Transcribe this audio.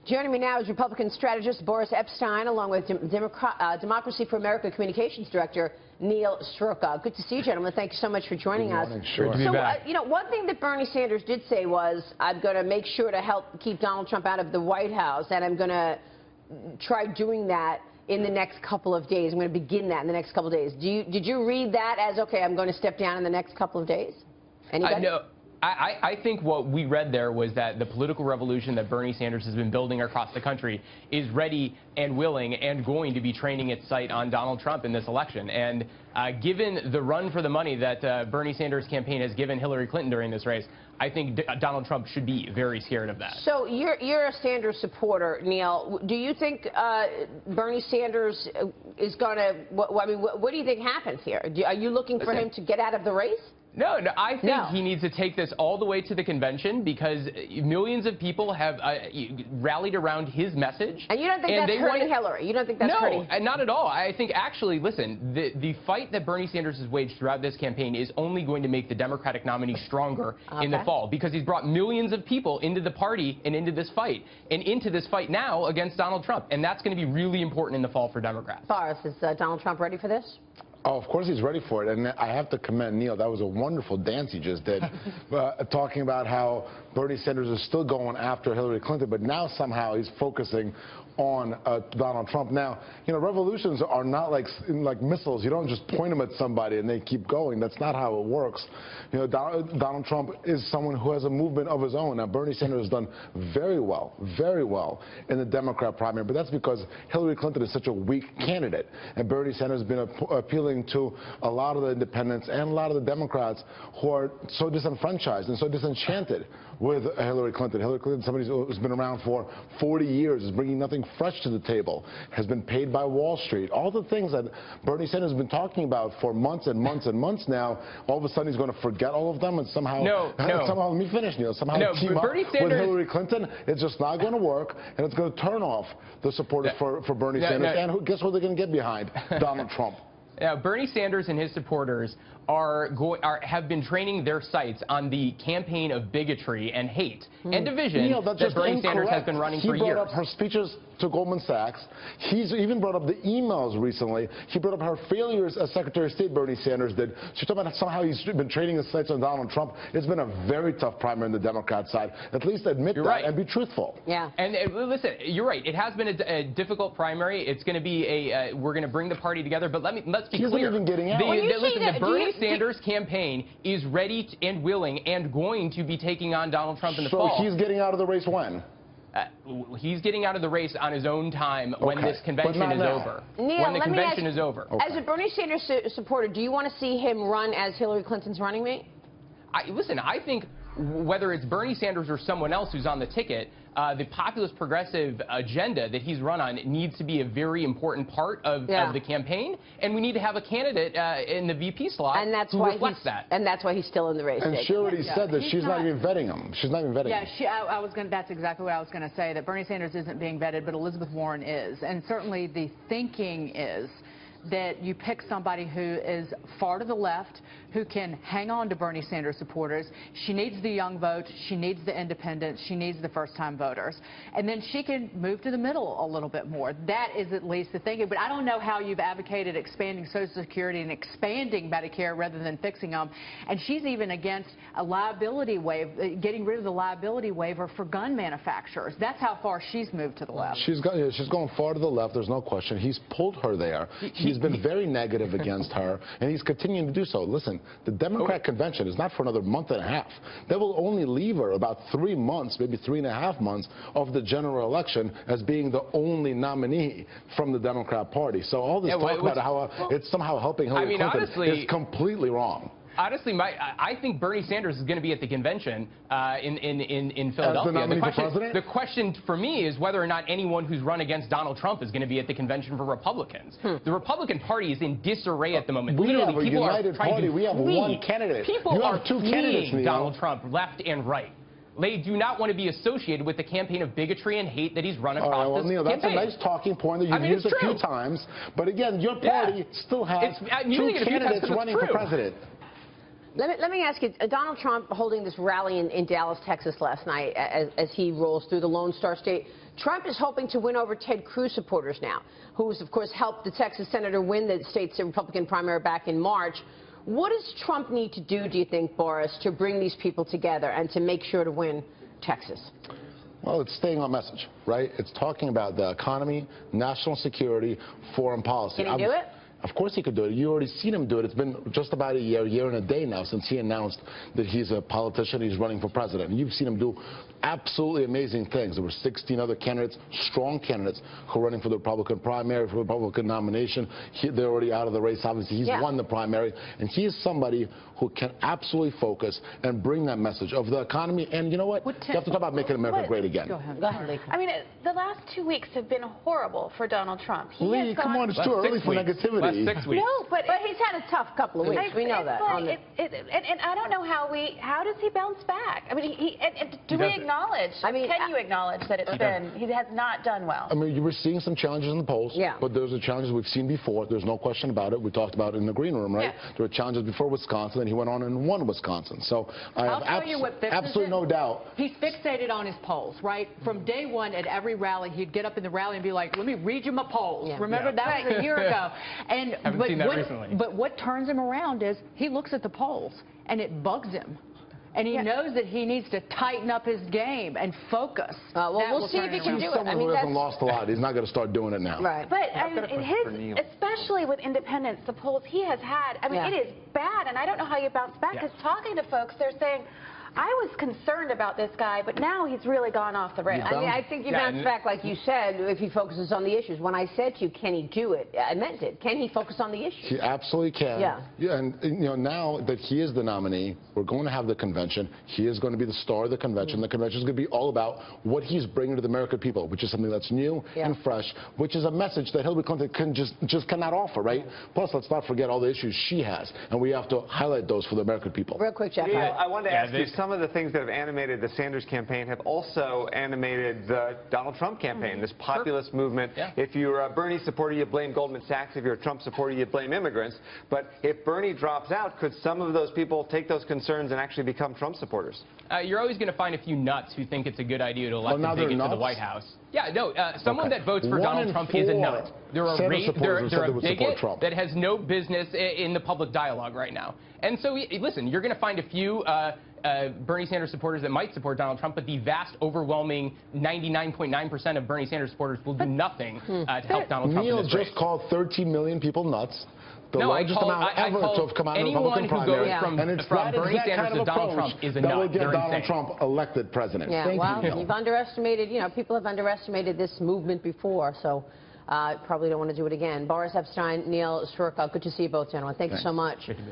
Joining me now is Republican strategist Boris Epshteyn, along with Democracy for America Communications Director Neil Sroka. Good to see you, gentlemen. Thank you so much for joining us. Sure. So, one thing that Bernie Sanders did say was, I'm going to make sure to help keep Donald Trump out of the White House, and I'm going to try doing that in the next couple of days. I'm going to begin that in the next couple of days. Did you read that as, okay, I'm going to step down in the next couple of days? Anybody? No. I think what we read there was that the political revolution that Bernie Sanders has been building across the country is ready and willing and going to be training its sight on Donald Trump in this election. And given the run for the money that Bernie Sanders' campaign has given Hillary Clinton during this race, I think Donald Trump should be very scared of that. So you're a Sanders supporter, Neil. Do you think Bernie Sanders is going to, what do you think happens here? Are you looking for him to get out of the race? No, I think he needs to take this all the way to the convention because millions of people have rallied around his message. And you don't think that's hurting Hillary? You don't think that's hurting? No, not at all. I think actually, listen, the fight that Bernie Sanders has waged throughout this campaign is only going to make the Democratic nominee stronger in the fall because he's brought millions of people into the party and into this fight now against Donald Trump. And that's going to be really important in the fall for Democrats. Boris, is Donald Trump ready for this? Oh, of course he's ready for it, and I have to commend Neil. That was a wonderful dance he just did, talking about how Bernie Sanders is still going after Hillary Clinton, but now somehow he's focusing on Donald Trump. Now, revolutions are not like missiles. You don't just point them at somebody and they keep going. That's not how it works. Donald Trump is someone who has a movement of his own. Now, Bernie Sanders has done very well in the Democrat primary, but that's because Hillary Clinton is such a weak candidate, and Bernie Sanders has been appealing to a lot of the independents and a lot of the Democrats who are so disenfranchised and so disenchanted with Hillary Clinton. Hillary Clinton, somebody who's been around for 40 years, is bringing nothing fresh to the table, has been paid by Wall Street. All the things that Bernie Sanders has been talking about for months and months and months now, all of a sudden he's going to forget all of them and somehow, somehow, let me finish, Neil, somehow team up with Hillary Clinton. It's just not going to work, and it's going to turn off the supporters for Bernie Sanders. And guess who they're going to get behind? Donald Trump. Bernie Sanders and his supporters have been training their sights on the campaign of bigotry and hate and division that Bernie Sanders has been running for years. He brought up her speeches to Goldman Sachs. He's even brought up the emails recently. He brought up her failures as Secretary of State, Bernie Sanders did. She's talking about somehow he's been training his sights on Donald Trump. It's been a very tough primary on the Democrat side. At least admit that and be truthful. Yeah. And listen, you're right. It has been a difficult primary. It's going to be we're going to bring the party together. But let's be clear. He's not even getting out. The Bernie Sanders campaign is ready and willing and going to be taking on Donald Trump in the fall. So he's getting out of the race when? He's getting out of the race on his own time when this convention is over. Neil, when the convention is over. As a Bernie Sanders supporter, do you want to see him run as Hillary Clinton's running mate? Listen, I think whether it's Bernie Sanders or someone else who's on the ticket, the populist progressive agenda that he's run on needs to be a very important part of the campaign, and we need to have a candidate in the VP slot who reflects that. And that's why he's still in the race. And she already said that she's not even vetting him. She's not even vetting him. Yeah, that's exactly what I was going to say, that Bernie Sanders isn't being vetted, but Elizabeth Warren is. And certainly the thinking is that you pick somebody who is far to the left, who can hang on to Bernie Sanders supporters. She needs the young vote. She needs the independents. She needs the first-time voters. And then she can move to the middle a little bit more. That is at least the thinking. But I don't know how you've advocated expanding Social Security and expanding Medicare rather than fixing them. And she's even against a liability waiver, getting rid of the liability waiver for gun manufacturers. That's how far she's moved to the left. She's going far to the left, there's no question. He's pulled her there. He's been very negative against her, and he's continuing to do so. Listen, the Democrat convention is not for another month and a half. They will only leave her about 3 months, maybe 3.5 months of the general election as being the only nominee from the Democrat Party. So all this talk about how it's somehow helping Hillary Clinton is completely wrong. Honestly, I think Bernie Sanders is going to be at the convention in Philadelphia. As the nominee for president? The question for me is whether or not anyone who's run against Donald Trump is going to be at the convention for Republicans. The Republican Party is in disarray at the moment. We have a people united party. We have one candidate. People are two candidates, Neil. Donald Trump left and right. They do not want to be associated with the campaign of bigotry and hate that he's run across this Neil, that's campaign. a nice talking point that you've used a few times. But again, your party still has two candidates running for president. Let me ask you, Donald Trump holding this rally in Dallas, Texas last night as he rolls through the Lone Star State. Trump is hoping to win over Ted Cruz supporters now, who's, of course, helped the Texas senator win the state's Republican primary back in March. What does Trump need to do you think, Boris, to bring these people together and to make sure to win Texas? Well, it's staying on message, right? It's talking about the economy, national security, foreign policy. Can he do it? Of course he could do it. You already seen him do it. It's been just about a year and a day now since he announced that he's a politician, he's running for president. And you've seen him do absolutely amazing things. There were 16 other candidates, strong candidates, who are running for the Republican primary, for the Republican nomination. They're already out of the race, obviously. He's won the primary. And he is somebody who can absolutely focus and bring that message of the economy. And you know what? You have to talk about making America great again. Go ahead. I mean, the last 2 weeks have been horrible for Donald Trump. Lee, come on, it's too early for negativity. Last 6 weeks. No, but he's had a tough couple of weeks. We know that. And I don't know how does he bounce back? I mean, do we acknowledge? Can you acknowledge that he has not done well? I mean, you were seeing some challenges in the polls, but those are challenges we've seen before. There's no question about it. We talked about it in the green room, right? Yeah. There were challenges before Wisconsin, and he went on and won Wisconsin. So I have absolutely no doubt. He's fixated on his polls, right? From day one at every rally, he'd get up in the rally and be like, let me read you my polls. Yeah. Remember, that was a year ago. And haven't seen that recently. But what turns him around is he looks at the polls, and it bugs him. And he knows that he needs to tighten up his game and focus. Well, we'll see if he can do it. Someone who hasn't lost a lot, he's not going to start doing it now. Right. But especially with independents, the polls he has had, I mean, it is bad, and I don't know how you bounce back, because talking to folks, they're saying, I was concerned about this guy, but now he's really gone off the rails. I mean, I think you bounce back, like you said, if he focuses on the issues. When I said to you, can he do it? I meant it. Can he focus on the issues? He absolutely can. Yeah. And you know, now that he is the nominee, we're going to have the convention. He is going to be the star of the convention. The convention is going to be all about what he's bringing to the American people, which is something that's new and fresh, which is a message that Hillary Clinton can just cannot offer, right? Plus, let's not forget all the issues she has, and we have to highlight those for the American people. Real quick, Jeff. I wanted to ask you, some of the things that have animated the Sanders campaign have also animated the Donald Trump campaign, this populist movement. If you're a Bernie supporter, you blame Goldman Sachs. If you're a Trump supporter, you blame immigrants. But if Bernie drops out, could some of those people take those concerns and actually become Trump supporters? You're always going to find a few nuts who think it's a good idea to elect him to the White House. Yeah, no, someone that votes for Donald Trump is a nut. They're a bigot that has no business in the public dialogue right now. And so, listen, you're going to find a few Bernie Sanders supporters that might support Donald Trump, but the vast, overwhelming 99.9% of Bernie Sanders supporters will do nothing to help Donald Trump in this race. Neil just called 13 million people nuts. The largest amount ever to have come out of the Republican primary. And it's from Bernie Sanders to Donald Trump is a nut. That will get Donald Trump elected president. Yeah, well, you've underestimated, people have underestimated this movement before, so probably don't want to do it again. Boris, Epshteyn, Neil, Sroka, good to see you both, gentlemen. Thank you so much.